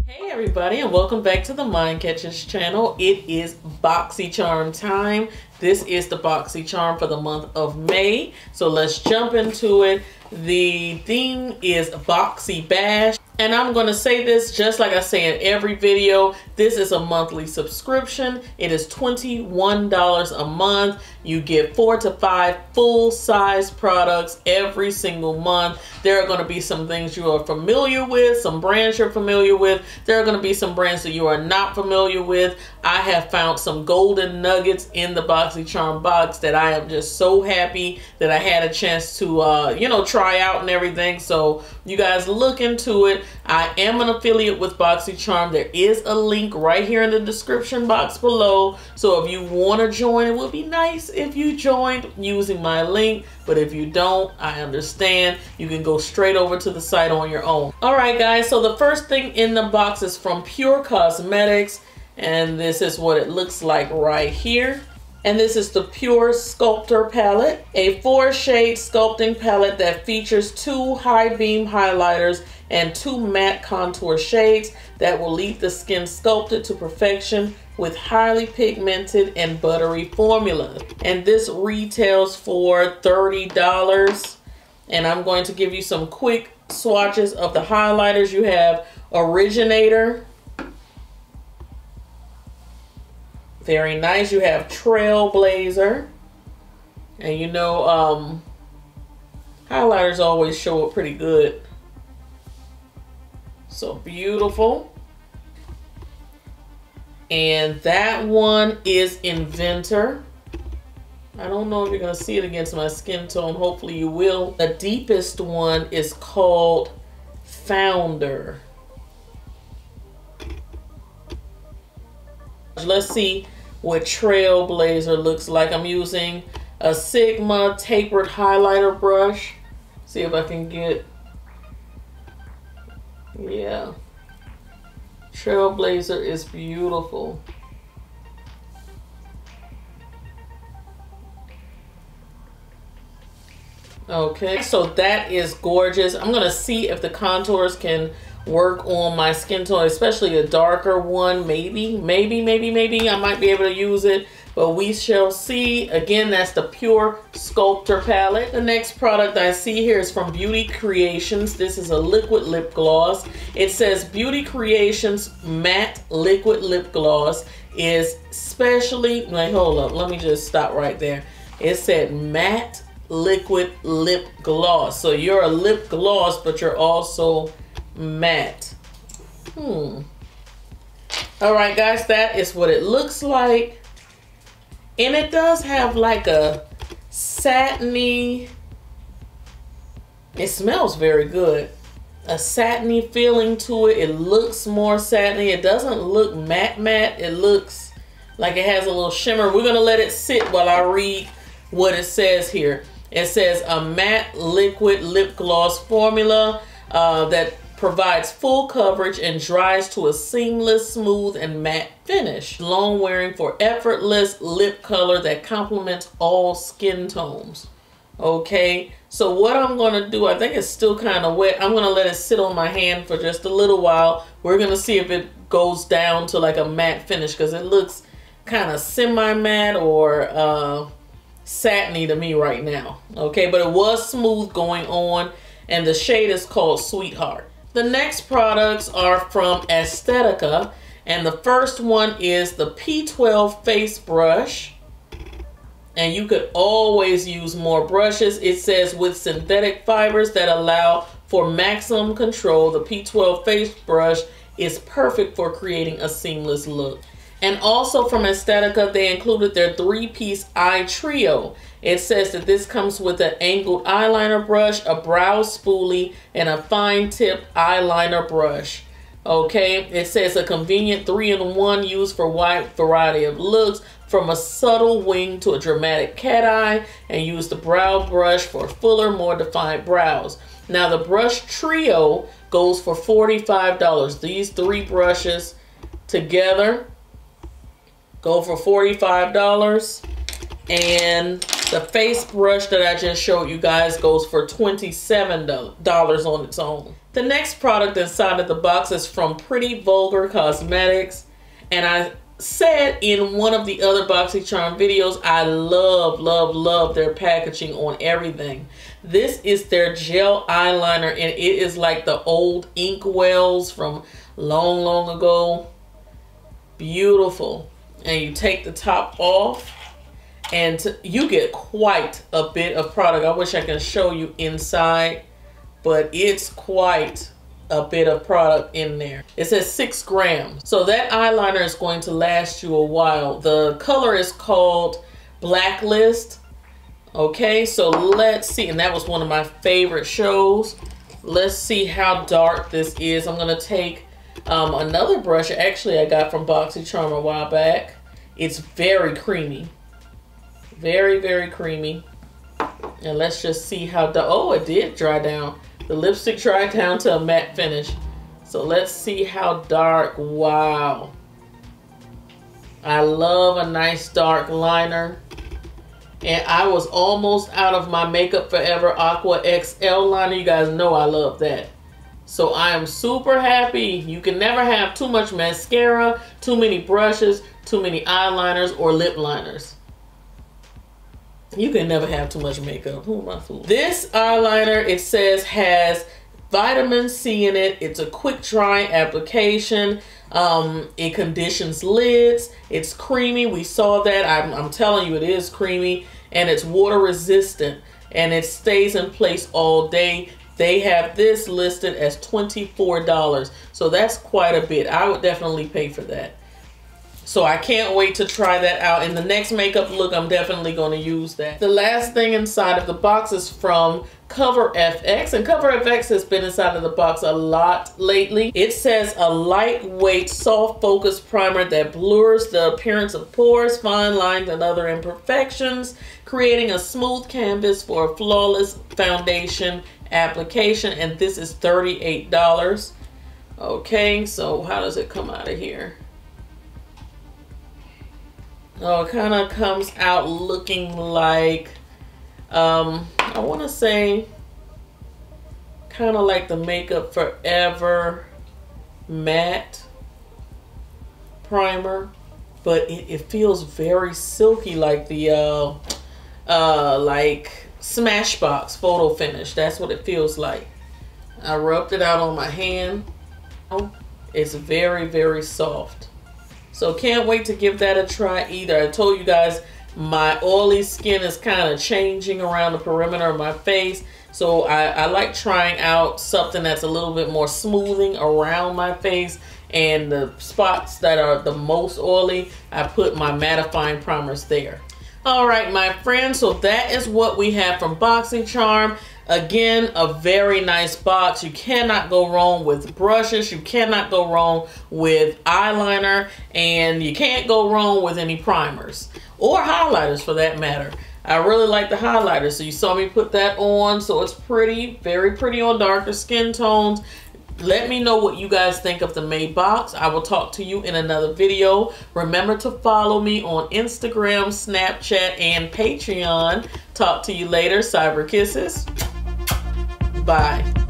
Hey everybody, and welcome back to the MindCatcher's channel. It is BoxyCharm time. This is the BoxyCharm for the month of May. So let's jump into it. The theme is Boxy Bash. And I'm going to say this just like I say in every video. This is a monthly subscription. It is $21 a month. You get 4 to 5 full-size products every single month. There are going to be some things you are familiar with, some brands you're familiar with. There are going to be some brands that you are not familiar with. I have found some golden nuggets in the BoxyCharm box that I am just so happy that I had a chance to, try out and everything. So you guys look into it. I am an affiliate with BoxyCharm. There is a link right here in the description box below. So if you want to join, it would be nice if you joined using my link. But if you don't, I understand. You can go straight over to the site on your own. All right, guys. So the first thing in the box is from Pure Cosmetics. And this is what it looks like right here. And this is the Pure Sculptor palette, a 4-shade sculpting palette that features 2 high beam highlighters and 2 matte contour shades that will leave the skin sculpted to perfection with highly pigmented and buttery formulas. And this retails for $30. And I'm going to give you some quick swatches of the highlighters. You have Originator. Very nice. You have Trailblazer. And you know, highlighters always show up pretty good. So beautiful. And that one is Inventor. I don't know if you're going to see it against my skin tone. Hopefully you will. The deepest one is called Founder. Let's see what Trailblazer looks like. I'm using a Sigma tapered highlighter brush. See if I can get, yeah. Trailblazer is beautiful. Okay, so that is gorgeous. I'm gonna see if the contours can work on my skin tone, especially a darker one. Maybe I might be able to use it, but we shall see. Again, that's the Pure Sculptor palette. The next product I see here is from Beauty Creations. This is a liquid lip gloss. It says Beauty Creations Matte Liquid Lip Gloss is specially, wait, hold up, let me just stop right there. It said matte liquid lip gloss. So you're a lip gloss, but you're also matte. All right, guys, that is what it looks like. And it does have like a satiny, it smells very good, a satiny feeling to it. It looks more satiny. It doesn't look matte. It looks like it has a little shimmer. We're gonna let it sit while I read what it says here. It says a matte liquid lip gloss formula that provides full coverage and dries to a seamless, smooth, and matte finish. Long wearing for effortless lip color that complements all skin tones. Okay, so what I'm gonna do, I think it's still kind of wet. I'm gonna let it sit on my hand for just a little while. We're gonna see if it goes down to like a matte finish, because it looks kind of semi-matte or satiny to me right now. Okay, but it was smooth going on, and the shade is called Sweetheart. The next products are from Aesthetica, and the first one is the P12 face brush. And you could always use more brushes. It says with synthetic fibers that allow for maximum control, the P12 face brush is perfect for creating a seamless look. And also from Aesthetica, they included their 3-piece eye trio. It says that this comes with an angled eyeliner brush, a brow spoolie, and a fine tip eyeliner brush. Okay, it says a convenient 3-in-1 used for a wide variety of looks, from a subtle wing to a dramatic cat eye, and use the brow brush for fuller, more defined brows. Now the brush trio goes for $45. These 3 brushes together go for $45. And the face brush that I just showed you guys goes for $27 on its own. The next product inside of the box is from Pretty Vulgar Cosmetics. And I said in one of the other BoxyCharm videos, I love, love, love their packaging on everything. This is their gel eyeliner, and it is like the old ink wells from long, long ago. Beautiful. And you take the top off, and you get quite a bit of product. I wish I could show you inside, but it's quite a bit of product in there. It says 6 grams. So that eyeliner is going to last you a while. The color is called Blacklist. Okay, so let's see. And that was one of my favorite shows. Let's see how dark this is. I'm going to take another brush. Actually, I got from BoxyCharm a while back. It's very creamy. Very, very creamy. And let's just see how dark. Oh, it did dry down. The lipstick dried down to a matte finish. So let's see how dark. Wow. I love a nice dark liner. And I was almost out of my Makeup Forever Aqua XL liner. You guys know I love that. So I am super happy. You can never have too much mascara, too many brushes, too many eyeliners, or lip liners. You can never have too much makeup. Who am I fooling? This eyeliner, it says, has vitamin C in it. It's a quick dry application. It conditions lids. It's creamy. We saw that. I'm telling you, it is creamy. And it's water resistant. And it stays in place all day. They have this listed as $24. So that's quite a bit. I would definitely pay for that. So I can't wait to try that out. In the next makeup look, I'm definitely going to use that. The last thing inside of the box is from Cover FX. And Cover FX has been inside of the box a lot lately. It says a lightweight, soft focus primer that blurs the appearance of pores, fine lines, and other imperfections, creating a smooth canvas for a flawless foundation application. And this is $38. Okay, so how does it come out of here? Oh, it kind of comes out looking like, I want to say, kind of like the Makeup Forever matte primer, but it feels very silky, like the like Smashbox photo finish. That's what it feels like. I rubbed it out on my hand. It's very, very soft. So can't wait to give that a try either. I told you guys my oily skin is kind of changing around the perimeter of my face. So I like trying out something that's a little bit more smoothing around my face. And the spots that are the most oily, I put my mattifying primers there. All right, my friends, so that is what we have from BoxyCharm. Again, a very nice box. You cannot go wrong with brushes. You cannot go wrong with eyeliner. And you can't go wrong with any primers. Or highlighters, for that matter. I really like the highlighter. So you saw me put that on. So it's pretty, very pretty on darker skin tones. Let me know what you guys think of the May box. I will talk to you in another video. Remember to follow me on Instagram, Snapchat, and Patreon. Talk to you later. Cyber kisses. Bye.